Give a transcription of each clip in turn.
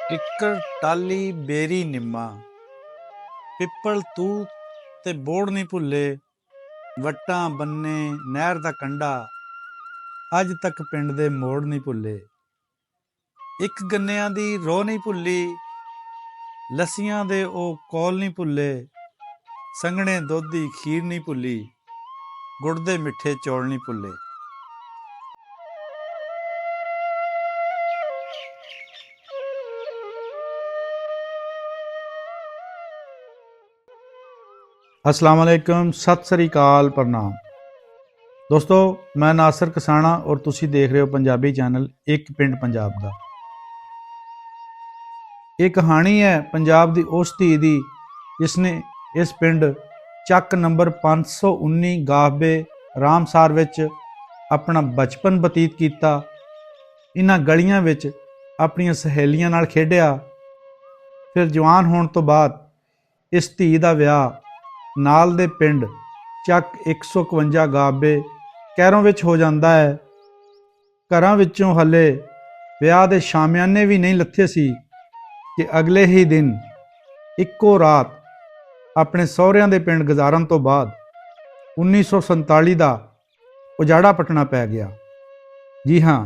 ਕਿੱਕਰ ਟਾਲੀ ਬੇਰੀ ਨਿੰਮਾ ਪਿੱਪਲ ਤੂੰ ਤੇ ਬੋੜ ਨਹੀਂ ਭੁੱਲੇ। ਵੱਟਾਂ ਬੰਨੇ ਨਹਿਰ ਦਾ ਕੰਢਾ ਅੱਜ ਤੱਕ ਪਿੰਡ ਦੇ ਮੋੜ ਨਹੀਂ ਭੁੱਲੇ। ਇੱਕ ਗੰਨਿਆਂ ਦੀ ਰੋਹ ਨਹੀਂ ਭੁੱਲੀ, ਲੱਸੀਆਂ ਦੇ ਉਹ ਕੌਲ ਨਹੀਂ ਭੁੱਲੇ। ਸੰਘਣੇ ਦੁੱਧ ਦੀ ਖੀਰ ਨਹੀਂ ਭੁੱਲੀ, ਗੁੜ ਦੇ ਮਿੱਠੇ ਚੌਲ ਨਹੀਂ ਭੁੱਲੇ। अस्सलाम वालेकुम, सत श्री अकाल, प्रणाम दोस्तों। मैं नासिर कसाना और तुसी देख रहे हो पंजाबी चैनल एक पिंड पंजाब दा। ये कहानी है पंजाब दी उस धी दी जिसने इस पिंड ਚੱਕ नंबर 519 गाहबे रामसार विच अपना बचपन बतीत किया। इन्हां गलियां विच अपनियां सहेलियां नाल खेडिया। फिर जवान होने तो बाद इस धी दा विआह नाल दे पिंड ਚੱਕ 151 गाहबे कैरों विच हो जाता है। घरां विचों हले विआह दे शामियाने भी नहीं लथे सी कि अगले ही दिन इक्को रात अपने सहुरियां दे पिंड गुजारन तो बाद 1947 का उजाड़ा पटना पै गया। जी हाँ,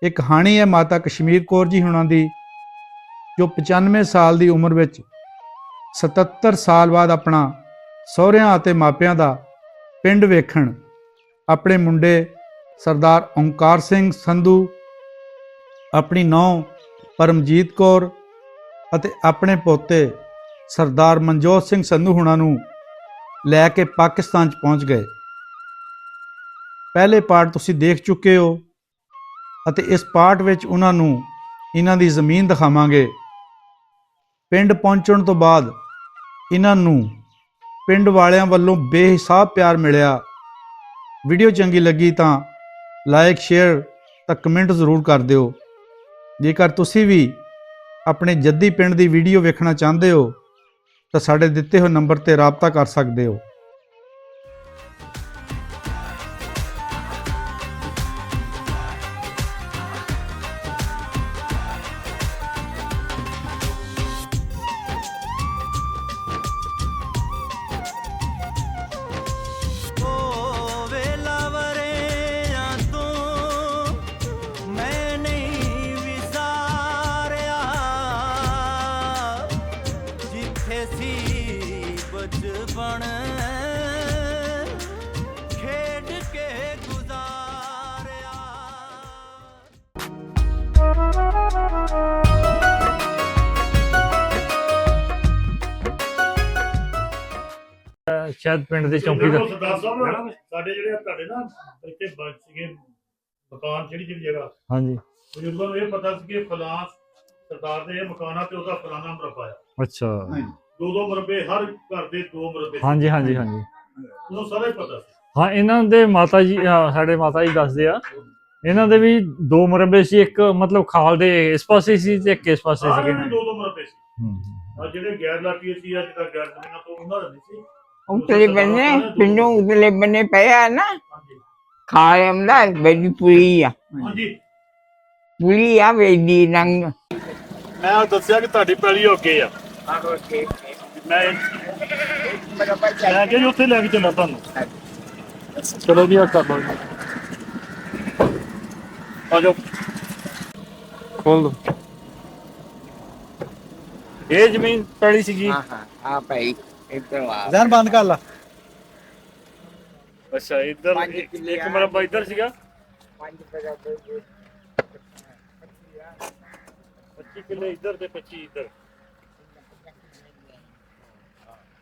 एक कहानी है माता कश्मीर कौर जी हुणां दी, जो 95 साल की उम्र विच 77 साल बाद अपना सहुरियां अते मापियां दा पिंड वेखण अपने मुंडे सरदार ओंकार सिंह संधू, अपनी नौं परमजीत कौर अते अपने पोते सरदार मनजोत सिंह संधू हुणां नूं लैके पाकिस्तान च पहुँच गए। पहले पार्ट तुसीं देख चुके हो अते इस पार्ट विच उन्हां नूं इन्हां दी ज़मीन दिखावांगे। पिंड पहुँचण तो बाद इन्हां नूं पिंड वालियां वल्लों बेहिसाब प्यार मिलिया। वीडियो चंगी लगी तो लाइक शेयर तो कमेंट जरूर कर दिओ। जेकर तुसी भी अपने जद्दी पिंड की वीडियो वेखना चाहते हो तो साडे दिते हुए नंबर ते राबता कर सकते हो। शायद पिंड के चौकीदार सरदार साहब ਸਾਡੇ ਜਿਹੜੇ ਤੁਹਾਡੇ ਨਾ ਇੱਥੇ ਬਚ ਸੀਗੇ ਮਕਾਨ ਜਿਹੜੀ ਜਗ੍ਹਾ। ਹਾਂਜੀ, ਬਜ਼ੁਰਗਾਂ ਨੂੰ ਇਹ ਪਤਾ ਸੀ ਕਿ ਫਲਾਂ ਸਰਦਾਰ ਦੇ ਇਹ ਮਕਾਨਾਂ ਤੇ ਉਹਦਾ ਫਲਾਣਾ ਮਰਬਾ ਆ। ਅੱਛਾ, ਦੋ ਮਰਬੇ, ਹਰ ਘਰ ਦੇ ਦੋ ਮਰਬੇ। ਹਾਂਜੀ ਹਾਂਜੀ ਹਾਂਜੀ, ਉਹਨੂੰ ਸਾਰਾ ਹੀ ਪਤਾ ਸੀ। ਹਾਂ, ਇਹਨਾਂ ਦੇ ਮਾਤਾ ਜੀ, ਸਾਡੇ ਮਾਤਾ ਜੀ ਦੱਸਦੇ ਆ, ਇਹਨਾਂ ਦੇ ਵੀ ਦੋ ਮੁਰੱਬੇ ਸੀ। ਇੱਕ ਮਤਲਬ ਖਾਲ ਦੇ ਇਸ ਪਾਸੇ ਸੀ ਤੇ ਇੱਕ ਇਸ ਪਾਸੇ ਸੀਗੇ। ਦੋ ਮਰਬੇ ਸੀ। ਆ ਜਿਹੜੇ ਗੈਰ ਲਾਟੀਏ ਸੀ, ਅੱਜ ਤੱਕ ਗੈਰ ਜ਼ਮੀਨਾਂ ਤੋਂ ਉਹਨਾਂ ਦਾ ਨਹੀਂ ਸੀ। उतले बने पिंडों उतले बने पया ना खाए हमदा बेदी पुरी आ। ਹਾਂਜੀ, पुरी आ बेदी नंग ਮੈਂ ਦੱਸਿਆ ਕਿ ਤੁਹਾਡੀ ਪੈਲੀ ਹੋ ਗਈ ਆ। ਮੈਂ ਕਿ ਉੱਥੇ ਲੈ ਕੇ ਚੱਲਾਂ ਤੁਹਾਨੂੰ। ਚਲੋ ਜੀ, ਆ ਕਰ ਲਓ ਜੀ, ਆ ਜਾਓ, ਖੋਲ ਦੋ। ਇਹ ਜ਼ਮੀਨ ਪੈਲੀ ਸੀਗੀ। हां हां आ भाई इधर आ ਜ਼ਹਿਨ ਬੰਦ ਕਰ ਲਾ। ਅੱਛਾ, ਇੱਧਰ ਇੱਕ ਮੁਰੱਬਾ ਇੱਧਰ ਸੀਗਾ। 25 ਕਿੱਲੇ ਇੱਧਰ ਤੇ 25 ਇੱਧਰ।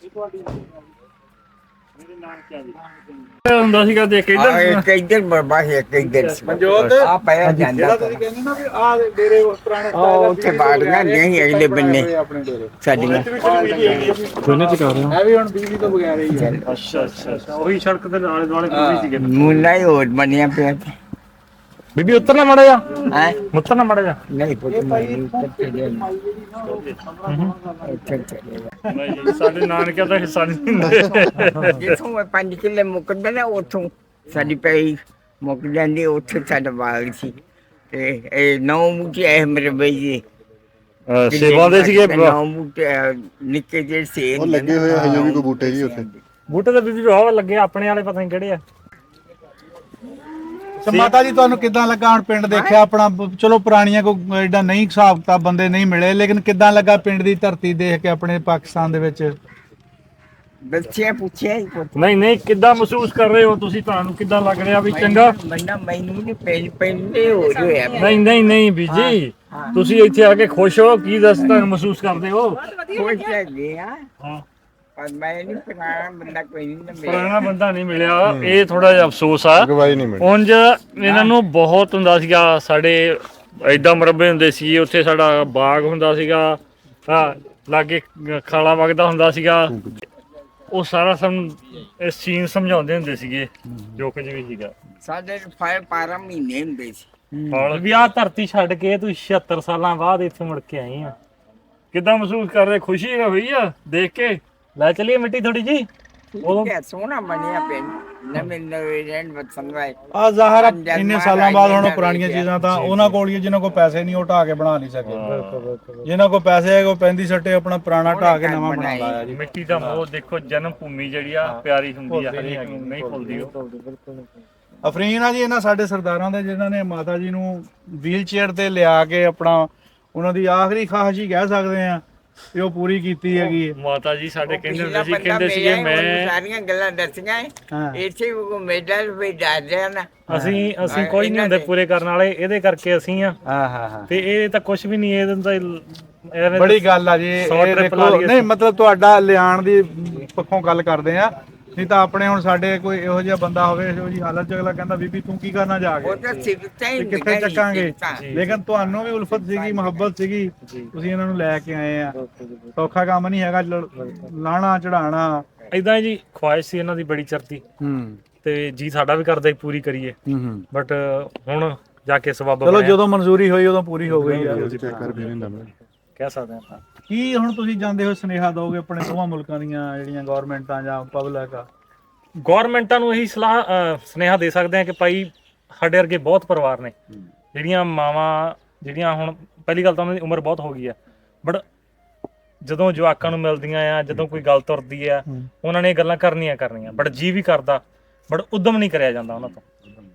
ਇਹ ਤੁਹਾਡੀ ਮੇਰੇ ਨਾਨਕਿਆਂ ਦੀ ਹੁੰਦਾ ਸੀਗਾ ਤੇ ਇੱਕ ਇੱਧਰ। इधर बरबा है इधर मनजोत आ पया ਜਾਂਦਾ ਕਹਿੰਦੇ ਨਾ ਵੀ ਆ ਡੇਰੇ ਪੁਰਾਣੇ ओ ਉੱਥੇ ਬਾੜੀਆਂ ਨਹੀਂ ਅਗਲੇ ਬੰਨੇ ਸਾਡੀਆਂ ਦੋਨੇ ਚ ਕਰ ਰਹੇ ਇਹ ਵੀ ਹੁਣ ਬਿਜਲੀ ਤੋਂ ਬਗੈਰ ਹੀ ਹੈ। ਅੱਛਾ ਅੱਛਾ ਅੱਛਾ, ਉਹੀ ਸੜਕ ਦੇ ਨਾਲੇ ਦੁਆਲੇ ਕੋਈ ਸੀਗੇ। ਮੁੰਡਾ ਹੀ ਹੋਰ ਬਣਿਆ ਪਿਆ ਬੀਬੀ ਉਤਰਨਾ ਮੜਾ ਜਾ, ਹੈ ਉਤਰਨਾ ਮੜਾ ਜਾ। ਨਹੀਂ ਪੁੱਤ ਨਹੀਂ ਸਾਡੇ ਨਾਨਕਿਆਂ ਦਾ ਹਿੱਸਾ ਨਹੀਂ ਦਿੰਦੇ। ਜਿੱਥੋਂ 5 ਕਿੱਲੇ ਮੁੱਕਦੇ ਨੇ ਉੱਥੋਂ ਸਾਡੀ ਪਈ ਮੁੱਕ ਜਾਂਦੀ। ਉੱਥੇ ਸਾਡਾ ਬਾਗ ਸੀ ਤੇ ਇਹ ਨੌ ਮੁੱਠੀ ਇਹ ਮੇਰੇ ਬਈ ਜੀ ਸੇਵਾ ਦੇ ਸੀਗੇ ਨਿੱਕੇ ਜਿਹੇ ਸੇਬ ਉਹ ਲੱਗੇ ਹੋਏ ਆ ਹਜੇ ਵੀ ਕੋਈ ਬੂਟੇ ਜੀ ਉੱਥੇ। ਬੂਟੇ ਤਾਂ ਬੀਬੀ ਬਹੁਤ ਲੱਗੇ ਆਪਣੇ ਵਾਲੇ ਪਤਾ ਨਹੀਂ ਕਿਹੜੇ ਆ। ਤੇ ਮਾਤਾ ਜੀ ਤੁਹਾਨੂੰ ਕਿੱਦਾਂ ਲੱਗਾ ਹੁਣ ਪਿੰਡ ਦੇਖਿਆ ਆਪਣਾ? ਚਲੋ ਪੁਰਾਣੀਆਂ ਕੋਈ ਐਡਾ ਨਹੀਂ ਹਿਸਾਬ ਕਿਤਾਬ ਬੰਦੇ ਨਹੀਂ ਮਿਲੇ, ਲੇਕਿਨ ਕਿੱਦਾਂ ਲੱਗਾ ਪਿੰਡ ਦੀ ਧਰਤੀ ਦੇਖ ਕੇ ਆਪਣੇ ਪਾਕਿਸਤਾਨ ਦੇ ਵਿੱਚ? ਬੱਚੇ ਪੁੱਛਿਆ ਹੀ ਪੁੱਤ ਨਹੀਂ ਨਹੀਂ, ਕਿੱਦਾਂ ਮਹਿਸੂਸ ਕਰ ਰਹੇ ਹੋ ਤੁਸੀਂ? ਤੁਹਾਨੂੰ ਕਿੱਦਾਂ ਲੱਗ ਰਿਹਾ ਵੀ ਚੰਗਾ? ਮੈਨੂੰ ਨਹੀਂ ਪਹਿਲੇ ਹੋ ਰਿਹਾ ਨਹੀਂ ਨਹੀਂ ਨਹੀਂ ਬੀਜੀ, ਤੁਸੀਂ ਇੱਥੇ ਆ ਕੇ ਖੁਸ਼ ਹੋ? ਕੀ ਦੱਸ ਤੁਹਾਨੂੰ ਮਹਿਸੂਸ ਕਰਦੇ ਹੋ? ਖੁਸ਼ ਹੈ ਗਿਆ ਹਾਂ, ਪਰ ਮੈਂ ਨਹੀਂ ਪੁਰਾਣਾ ਬੰਦਾ ਕੋਈ ਨਹੀਂ ਮਿਲਿਆ। ਪੁਰਾਣਾ ਬੰਦਾ ਨਹੀਂ ਮਿਲਿਆ, ਇਹ ਥੋੜਾ ਜਿਹਾ ਅਫਸੋਸ ਆ। ਗਵਾਹੀ ਨਹੀਂ ਮਿਲੀ। ਉਂਝ ਇਹਨਾਂ ਨੂੰ ਬਹੁਤ ਹੁੰਦਾ ਸੀਗਾ, ਸਾਡੇ ਐਡਾ ਮਰਬੇ ਹੁੰਦੇ ਸੀ, ਉੱਥੇ ਸਾਡਾ ਬਾਗ ਹੁੰਦਾ ਸੀਗਾ, ਹਾਂ ਲਾਗੇ ਖਾਲਾ ਵਗਦਾ ਹੁੰਦਾ ਸੀਗਾ। ਉਹ ਸਾਰਾ ਇਸ ਸੀਨ ਸਮਝਾਉਂਦੇ ਹੁੰਦੇ ਸੀਗੇ ਜੋ ਕੁਝ ਵੀ ਸੀਗਾ। ਸਾਡੇ ਫਾਇਰ 12 ਮਹੀਨੇ ਹੁੰਦੇ ਸੀ। ਹੁਣ ਵੀ ਆਹ ਧਰਤੀ ਛੱਡ ਕੇ ਤੂੰ 76 ਸਾਲਾਂ ਬਾਅਦ ਇੱਥੇ ਮੁੜ ਕੇ ਆਈ ਆ, ਕਿੱਦਾਂ ਮਹਿਸੂਸ ਕਰ ਰਹੇ? ਖੁਸ਼ੀ ਹੋਈ ਆ ਦੇਖ ਕੇ? ਲੈ ਚਲੀਏ ਮਿੱਟੀ ਥੋੜੀ ਜੀ। ਠੀਕ ਹੈ, ਸੋਹਣਾ ਬਣਿਆ ਪਿੰਡ ਨਵੇਂ ਨਵੇਂ ਰਹਿਣ ਵਸਣ ਵਾਏ। ਆ ਜ਼ਾਹਰ ਆ, ਇੰਨੇ ਸਾਲਾਂ ਬਾਅਦ ਹੁਣ ਪੁਰਾਣੀਆਂ ਚੀਜ਼ਾਂ ਤਾਂ ਉਹਨਾਂ ਕੋਲ ਹੀ ਆ, ਜਿਨ੍ਹਾਂ ਕੋਲ ਪੈਸੇ ਨਹੀਂ ਉਹ ਢਾਹ ਕੇ ਬਣਾ ਨਹੀਂ ਸਕੇ। ਜਿਨ੍ਹਾਂ ਕੋਲ ਪੈਸੇ ਹੈ ਉਹ ਪੈਂਦੀ ਸੱਟੇ ਆਪਣਾ ਪੁਰਾਣਾ ਢਾਹ ਕੇ ਨਵਾਂ ਬਣਾਉਂਦਾ ਆ ਜੀ। ਮਿੱਟੀ ਦਾ ਮੋਹ ਦੇਖੋ, ਜਨਮ ਭੂਮੀ ਜਿਹੜੀ ਆ ਪਿਆਰੀ ਹੁੰਦੀ ਆ, ਹਰੇਕ ਨੂੰ ਨਹੀਂ ਭੁੱਲਦੀ ਉਹ। ਅਫਰੀਨ ਆ ਜੀ ਇਹਨਾਂ ਸਾਡੇ ਸਰਦਾਰਾਂ ਦੇ, ਜਿਨ੍ਹਾਂ ਨੇ ਮਾਤਾ ਜੀ ਨੂੰ ਵੀਲ ਚੇਅਰ ਤੇ ਲਿਆ ਕੇ ਆਪਣਾ ਉਹਨਾਂ ਦੀ ਆਖਰੀ ਖਾਹਿਸ਼ ਹੀ ਕਹਿ ਸਕਦੇ ਆ ਇਹ ਉਹ ਪੂਰੀ ਕੀਤੀ ਹੈਗੀ। ਮਾਤਾ ਜੀ ਸਾਡੇ ਕਹਿੰਦੇ ਸੀਗੇ ਮੈਂ ਸਾਰੀਆਂ ਗੱਲਾਂ ਦੱਸੀਆਂ ਹਾਂ। ਇੱਥੇ ਉਹ ਮੈਡਲ ਵੀ ਦੱਸਿਆ ਨਾ। ਅਸੀਂ ਕੋਈ ਨਹੀਂ ਹੁੰਦੇ ਪੂਰੇ ਕਰਨ ਵਾਲੇ, ਇਹਦੇ ਕਰਕੇ ਅਸੀਂ ਆ। ਹਾਂ ਹਾਂ ਹਾਂ, ਤੇ ਇਹ ਤਾਂ ਕੁਝ ਵੀ ਨਹੀਂ, ਇਹਦੇ ਤਾਂ ਬੜੀ ਗੱਲ ਆ ਜੀ ਇਹ ਦੇਖੋ। ਨਹੀਂ ਮਤਲਬ ਤੁਹਾਡਾ ਲਿਆਣ ਦੀ ਪੱਖੋਂ ਗੱਲ ਕਰਦੇ ਆ, ਨਹੀਂ ਤਾਂ ਆਪਣੇ ਹੁਣ ਸਾਡੇ ਕੋਈ ਇਹੋ ਜਿਹਾ ਬੰਦਾ ਹੋਵੇ ਇਹੋ ਜੀ ਹਾਲਤ ਚ ਅਗਲਾ ਕਹਿੰਦਾ ਬੀਬੀ ਤੂੰ ਕੀ ਕਰਨਾ ਜਾ ਉਹ ਕੇ, ਤਾਂ ਸਿੱਖਤਾ ਹੀ ਤੇ ਕਿੱਥੇ ਚੱਕਾਂਗੇ। ਲੇਕਿਨ ਤੁਹਾਨੂੰ ਵੀ ਉਲਫਤ ਸੀਗੀ, ਮੁਹੱਬਤ ਸੀਗੀ, ਤੁਸੀਂ ਇਹਨਾਂ ਨੂੰ ਲੈ ਕੇ ਆਏ ਆ। ਸੌਖਾ ਕੰਮ ਨਹੀਂ ਹੈਗਾ ਲਾਣਾ ਚੜਾਣਾ। ਇਦਾਂ ਜੀ ਖੁਆਇਸ਼ ਸੀ ਇਹਨਾਂ ਦੀ ਬੜੀ ਚਰਤੀ, ਤੇ ਜੀ ਸਾਡਾ ਵੀ ਕਰਦਾ ਪੂਰੀ ਕਰੀਏ, ਬਟ ਹੁਣ ਜਾ ਕੇ ਸਬਬ ਚਲੋ ਜਦੋਂ ਮਨਜ਼ੂਰੀ ਹੋਈ ਉਦੋਂ ਪੂਰੀ ਹੋ ਗਈ ਆ। ਚੈੱਕ ਕਰ ਵੀ ਨਹੀਂ ਨਾ ਕਹਿ ਸਕਦੇ ਆਪਾਂ। ਕੀ ਹੁਣ ਤੁਸੀਂ ਜਾਂਦੇ ਹੋ ਸੁਨੇਹਾ ਦੋਗੇ ਆਪਣੇ ਦੋਵਾਂ ਮੁਲਕਾਂ ਦੀਆਂ ਜਿਹੜੀਆਂ ਗਵਰਨਮੈਂਟਾਂ ਜਾਂ ਪਬਲਿਕ ਆ? ਗਵਰਨਮੈਂਟਾਂ ਨੂੰ ਇਹੀ ਸੁਨੇਹਾ ਦੇ ਸਕਦੇ ਆ ਕਿ ਭਾਈ ਸਾਡੇ ਵਰਗੇ ਬਹੁਤ ਪਰਿਵਾਰ ਨੇ, ਜਿਹੜੀਆਂ ਮਾਵਾਂ ਜਿਹੜੀਆਂ ਹੁਣ ਪਹਿਲੀ ਗੱਲ ਤਾਂ ਉਹਨਾਂ ਦੀ ਉਮਰ ਬਹੁਤ ਹੋ ਗਈ ਆ, ਬਟ ਜਦੋਂ ਜਵਾਕਾਂ ਨੂੰ ਮਿਲਦੀਆਂ ਆ, ਜਦੋਂ ਕੋਈ ਗੱਲ ਤੁਰਦੀ ਆ, ਉਹਨਾਂ ਨੇ ਇਹ ਗੱਲਾਂ ਕਰਨੀਆਂ, ਬਟ ਜੀ ਵੀ ਕਰਦਾ, ਬਟ ਉਦਮ ਨਹੀਂ ਕਰਿਆ ਜਾਂਦਾ ਉਹਨਾਂ ਤੋਂ।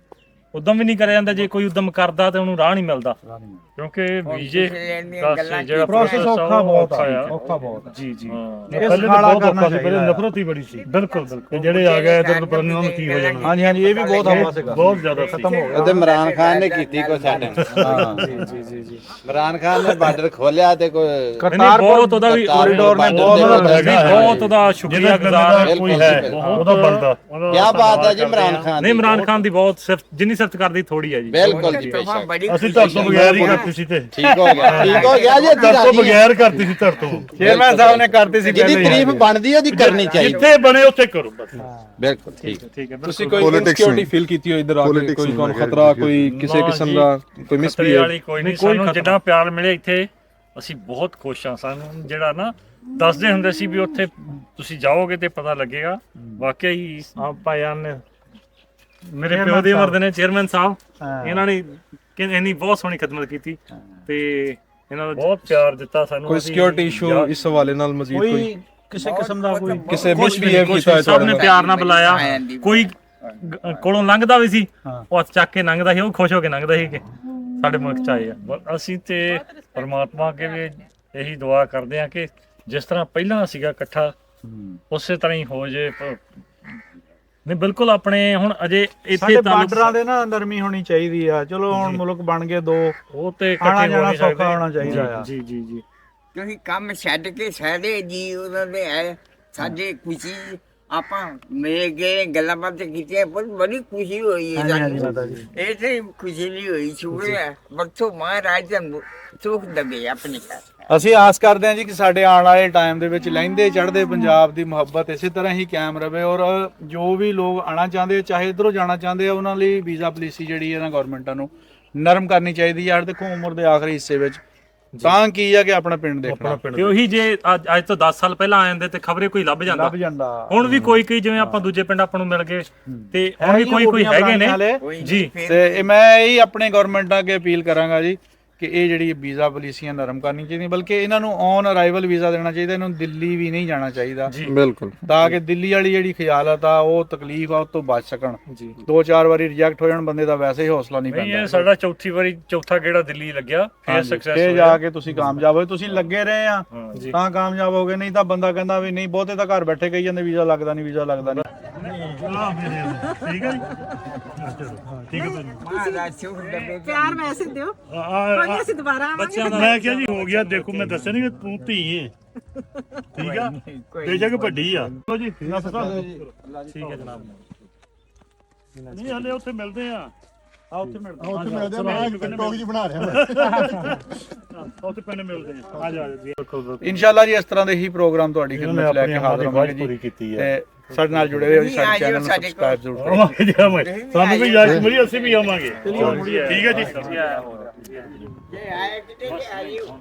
ਉਦਮ ਵੀ ਨਹੀਂ ਕਰਿਆ ਜਾਂਦਾ, ਜੇ ਕੋਈ ਉਦਮ ਕਰਦਾ ਤੇ ਉਹਨੂੰ ਰਾਹ ਨਹੀਂ ਮਿਲਦਾ, ਕਿਉਂਕਿ ਵੀਜ਼ੇ ਦਾ ਜਿਹੜਾ ਪ੍ਰੋਸੈਸ ਔਖਾ ਬਹੁਤ ਆ, ਔਖਾ ਬਹੁਤ। ਜੀ ਜੀ ਪਹਿਲੇ ਤਾਂ ਬਹੁਤ ਔਖਾ ਸੀ, ਪਹਿਲੇ ਨਫ਼ਰਤ ਹੀ ਬੜੀ ਸੀ। ਬਿਲਕੁਲ ਬਿਲਕੁਲ, ਜਿਹੜੇ ਆ ਗਏ ਇਧਰ ਪਤਾ ਨਹੀਂ ਉਹਨਾਂ ਨੂੰ ਕੀ ਹੋ ਜਾਣਾ। ਹਾਂਜੀ ਹਾਂਜੀ, ਇਹ ਵੀ ਬਹੁਤ ਹਵਾ ਸੀਗਾ, ਬਹੁਤ ਜ਼ਿਆਦਾ ਖਤਮ ਹੋ ਗਿਆ। ਉਹਦੇ ਇਮਰਾਨ ਖਾਨ ਨੇ ਕੀਤੀ ਕੋ ਸਾਡੇ ਹਾਂ ਜੀ ਇਮਰਾਨ ਖਾਨ ਨੇ ਬਾਰਡਰ ਖੋਲਿਆ ਤੇ ਕੋਈ ਕਰਤਾਰਪੁਰ ਬਹੁਤ ਉਹਦਾ ਵੀ ਕੋਰੀਡੋਰ ਨੇ ਬਹੁਤ ਉਹਦਾ ਸ਼ੁਕਰੀਆ ਗੁਜ਼ਾਰ ਕੋਈ ਹੈ ਉਹਦਾ ਬਣਦਾ। ਕੀ ਬਾਤ ਹੈ ਜੀ ਇਮਰਾਨ ਖਾਨ ਨਹੀਂ, ਇਮਰਾਨ ਖਾਨ ਦੀ ਬਹੁਤ ਸਿਰਫ ਜਿੰਨੀ ਸਿਫਤ ਕਰਦੀ ਥੋੜੀ ਹੈ ਜੀ। ਬਿਲਕੁਲ ਜੀ, ਅਸੀਂ ਧਰ ਤੋਂ ਬਗੈਰ ਹੀ ਕਰਤੀ ਸੀ ਤੇ ਠੀਕ ਹੋ ਗਿਆ ਜੀ। ਧਰ ਤੋਂ ਬਗੈਰ ਕਰਤੀ ਸੀ, ਧਰ ਤੋਂ। ਚੇਅਰਮੈਨ ਸਾਹਿਬ ਨੇ ਕਰਤੀ ਸੀ ਜਿਹਦੀ ਤਾਰੀਫ ਬਣਦੀ ਉਹਦੀ ਕਰਨੀ ਚਾਹੀਦੀ। ਜਿੱਥੇ ਬਣੇ ਉੱਥੇ ਕਰੋ ਬਸ। ਬਿਲਕੁਲ ਠੀਕ ਠੀਕ ਹੈ। ਤੁਸੀਂ ਕੋਈ ਇਨਸਿਕਿਉਰਿਟੀ ਫੀਲ ਕੀਤੀ ਹੋ ਇਧਰ ਆ ਕੇ? ਕੋਈ ਤੁਹਾਨੂੰ ਖਤਰਾ, ਕੋਈ ਕਿਸੇ ਕਿਸਮ ਦਾ ਕੋਈ ਮਿਸਬੀਹੇਵ? ਵਾਲੀ ਕੋਈ ਨਹੀਂ, ਸਾਨੂੰ ਜਿੱਦਾਂ ਪਿਆਰ ਮਿਲਿਆ ਇੱਥੇ ਅਸੀਂ ਬਹੁਤ ਖੁਸ਼ ਹਾਂ। ਸਾਨੂੰ ਜਿਹੜਾ ਨਾ ਦੱਸਦੇ ਹੁੰਦੇ ਸੀ ਵੀ ਉੱਥੇ ਤੁਸੀਂ ਜਾਓਗੇ ਤੇ ਪਤਾ ਲੱਗੇਗਾ, ਵਾਕਿਆ ਹੀ ਭਾਈਆਂ ਨੇ ਮੇਰੇ ਪਿਓ ਦੀ ਉਮਰ ਦੇ ਨੇ ਚੇਅਰਮੈਨ ਸਾਹਿਬ, ਇਹਨਾਂ ਨੇ ਇੰਨੀ ਬਹੁਤ ਸੋਹਣੀ ਖidmat ਕੀਤੀ ਤੇ ਇਹਨਾਂ ਦਾ ਬਹੁਤ ਪਿਆਰ ਦਿੱਤਾ ਸਾਨੂੰ। ਕੋਈ ਸਿਕਿਉਰਿਟੀ ਇਸ਼ੂ ਇਸ ਹਵਾਲੇ ਨਾਲ ਮਜ਼ੀਦ ਕੋਈ ਕਿਸੇ ਕਿਸਮ ਦਾ ਕੋਈ ਕਿਸੇ ਮਿਸਬੀਹੇਵ ਕੀਤਾ ਹੈ ਸਭ ਨੇ ਪਿਆਰ ਨਾਲ ਬੁਲਾਇਆ। ਕੋਈ ਕੋਲੋਂ ਲੰਘਦਾ ਵੀ ਸੀ, ਉਹ ਹੱਥ ਚੱਕ ਕੇ ਲੰਘਦਾ ਸੀ, ਉਹ ਖੁਸ਼ ਹੋ ਕੇ ਲੰਘਦਾ ਸੀ ਕਿ ਸਾਡੇ ਮੁਲਕ ਚ ਆਏ ਆ। ਅਸੀਂ ਤੇ ਪਰਮਾਤਮਾ ਅੱਗੇ ਵੀ ਇਹੀ ਦੁਆ ਕਰਦੇ ਆ ਕਿ ਜਿਸ ਤਰ੍ਹਾਂ ਪਹਿਲਾਂ ਸੀਗਾ ਇਕੱਠਾ, ਉਸੇ ਤਰ੍ਹਾਂ ਹੀ ਹੋ ਜੇ। ਨਹੀਂ ਬਿਲਕੁਲ, ਆਪਣੇ ਹੁਣ ਅਜੇ ਇੱਥੇ ਬਾਰਡਰਾਂ ਦੇ ਨਾ ਨਰਮੀ ਹੋਣੀ ਚਾਹੀਦੀ ਆ। ਚਲੋ ਹੁਣ ਮੁਲਕ ਬਣ ਗਏ ਦੋ, ਉਹ ਤੇ ਆਣਾ ਜਾਣਾ ਸੌਖਾ ਹੋਣਾ ਚਾਹੀਦਾ ਆ। ਜੀ ਜੀ ਜੀ, ਤੁਸੀਂ ਕੰਮ ਛੱਡ ਕੇ ਸਾਰੇ ਜੀ ਉਹਨਾਂ ਦੇ ਹੈ ਸਾਡੇ ਖੁਸ਼ੀ। ਆਪਾਂ ਮਿਲ ਗਏ, ਗੱਲਾਂ ਬਾਤਾਂ ਕੀਤੀਆਂ, ਬੜੀ ਖੁਸ਼ੀ ਹੋਈ ਹੈ ਸਾਨੂੰ। ਇਹ ਤੇ ਖੁਸ਼ੀ ਨਹੀਂ ਹੋਈ, ਸ਼ੁਕਰ ਹੈ ਬਖਸ਼ੋ ਮਹਾਰਾਜ ਦਾ ਸੁਖ ਦਵੇ ਆਪਣੇ ਘਰ। ਅਸੀਂ ਆਸ ਕਰਦੇ ਹਾਂ ਜੀ ਕਿ ਸਾਡੇ ਆਉਣ ਵਾਲੇ ਟਾਈਮ ਦੇ ਵਿੱਚ ਲਹਿੰਦੇ ਚੜ੍ਹਦੇ ਪੰਜਾਬ ਦੀ ਮੁਹੱਬਤ ਇਸੇ ਤਰ੍ਹਾਂ ਹੀ ਕਾਇਮ ਰਵੇ, ਔਰ ਜੋ ਵੀ ਲੋਕ ਆਉਣਾ ਚਾਹੁੰਦੇ, ਚਾਹੇ ਇਧਰੋਂ ਜਾਣਾ ਚਾਹੁੰਦੇ ਆ, ਉਹਨਾਂ ਲਈ ਵੀਜ਼ਾ ਪਾਲਿਸੀ ਜਿਹੜੀ ਹੈ ਨਾ ਗਵਰਨਮੈਂਟਾਂ ਨੂੰ ਨਰਮ ਕਰਨੀ ਚਾਹੀਦੀ ਹੈ। ਦੇਖੋ ਉਮਰ ਦੇ ਆਖਰੀ ਹਿੱਸੇ ਵਿੱਚ ਤਾਂ ਕੀ ਆ ਕਿ ਆਪਣਾ ਪਿੰਡ ਦੇਖਣਾ। ਤੇ ਉਹੀ ਜੇ ਅੱਜ ਤੋਂ 10 ਸਾਲ ਪਹਿਲਾਂ ਆ ਜਾਂਦੇ ਤੇ ਖਬਰੇ ਕੋਈ ਲੱਭ ਜਾਂਦਾ। ਹੁਣ ਵੀ ਕੋਈ ਜਿਵੇਂ ਆਪਾਂ ਦੂਜੇ ਪਿੰਡ ਆਪਾਂ ਨੂੰ ਮਿਲ ਗਏ ਤੇ ਹੁਣ ਵੀ ਕੋਈ ਹੈਗੇ ਨੇ ਜੀ। ਤੇ ਮੈਂ ਇਹੀ ਆਪਣੇ ਗਵਰਨਮੈਂਟਾਂ ਅੱਗੇ ਅਪੀਲ ਕਰਾਂਗਾ ਜੀ ਕਿ ਇਹ ਜਿਹੜੀ ਵੀਜ਼ਾ ਪਾਲਿਸੀਆਂ ਨਰਮ ਕਰਨੀ ਚਾਹੀਦੀਆਂ, ਬਲਕਿ ਇਹਨਾਂ ਨੂੰ ਔਨ ਅਰਾਈਵਲ ਵੀਜ਼ਾ ਦੇਣਾ ਚਾਹੀਦਾ, ਇਹਨਾਂ ਨੂੰ ਦਿੱਲੀ ਵੀ ਨਹੀਂ ਜਾਣਾ ਚਾਹੀਦਾ ਬਿਲਕੁਲ ਤਾਂ ਕਿ ਦਿੱਲੀ ਵਾਲੀ ਜਿਹੜੀ ਖਿਆਲਤ ਆ ਉਹ ਤਕਲੀਫ ਆ ਉਹ ਤੋਂ ਬਚ ਸਕਣ। ਜੀ 2-4 ਵਾਰੀ ਰਿਜੈਕਟ ਹੋ ਜਾਣ ਬੰਦੇ ਦਾ ਵੈਸੇ ਹੀ ਹੌਸਲਾ ਨਹੀਂ ਨਹੀਂ ਪੈਂਦਾ। ਇਹ ਸਾਡਾ ਚੌਥਾ ਗੇੜਾ ਦਿੱਲੀ ਲੱਗਿਆ, ਫੇਰ ਸਕਸੈਸ ਫੇਰ ਜਾ ਕੇ ਤੁਸੀਂ ਕਾਮਯਾਬ ਹੋਏ, ਤੁਸੀਂ ਲੱਗੇ ਰਹੇ ਆ ਜੀ ਤਾਂ ਕਾਮਯਾਬ ਹੋ ਗਏ, ਨਹੀਂ ਤਾਂ ਬੰਦਾ ਕਹਿੰਦਾ ਵੀ ਨਹੀਂ ਬਹੁਤੇ ਤਾਂ ਘਰ ਬੈਠੇ ਕਹੀ ਜਾਂਦੇ ਵੀਜ਼ਾ ਲੱਗਦਾ ਨਹੀਂ ਵੀਜ਼ਾ ਲੱਗਦਾ ਨਹੀਂ। ਠੀਕ ਹੈ ਜੀ ਠੀਕ ਹੈ ਮਹਾਰਾਜ ਸੁਖ ਦੇਵੇ ਪਿਆਰ ਵੈਸੇ ਦਿਓ, ਕੋਈ ਅਸੀਂ ਦੁਬਾਰਾ ਆਵਾਂਗੇ। ਮੈਂ ਕਿਹਾ ਜੀ ਹੋ ਗਿਆ, ਦੇਖੋ ਮੈਂ ਦੱਸਿਆ ਨਹੀਂ ਕਿ ਤੂੰ ਧੀ ਏ, ਠੀਕ ਆ ਬੇਸ਼ੱਕ ਵੱਡੀ ਆ। ਚਲੋ ਜੀ ਨਫਸ ਸਾਹਿਬ ਠੀਕ ਹੈ ਜਨਾਬ। ਨਹੀਂ ਹਲੇ ਉੱਥੇ ਮਿਲਦੇ ਆ, ਆ ਉੱਥੇ ਮਿਲਦੇ ਉੱਥੇ ਮਿਲਦੇ ਆ, ਮੈਂ ਟੋਕ ਜੀ ਬਣਾ ਰਿਹਾ ਉੱਥੇ ਪਿੰਡ ਮਿਲਦੇ ਆ। ਆ ਜਾ ਜੀ ਇਨਸ਼ਾਅੱਲਾ ਜੀ ਇਸ ਤਰ੍ਹਾਂ ਦੇ ਹੀ ਪ੍ਰੋਗਰਾਮ ਤੁਹਾਡੀ ਖਿਦਮਤ ਲੈ ਕੇ ਹਾਜ਼ਰ ਹੋਵਾਂਗੇ ਜੀ। ਪੂਰੀ ਕੀਤੀ ਤੇ ਹੈ। ਸਾਡੇ ਨਾਲ ਜੁੜੇ ਰਹੋ ਜੀ, ਸਾਡੇ ਚੈਨਲ ਨੂੰ ਸਾਡੇ ਕੋਲ। ਸਬਸਕ੍ਰਾਈਬ ਜ਼ਰੂਰ ਕਰੋ। ਆਵਾਂਗੇ ਜੀ ਆਵਾਂਗੇ, ਸਾਨੂੰ ਵੀ ਇਜਾਜ਼ਤ ਮਿਲੀ ਅਸੀਂ ਵੀ ਆਵਾਂਗੇ। ਠੀਕ ਹੈ ਜੀ। ਜੇ ਆਏ ਕਿਤੇ ਆਇਓ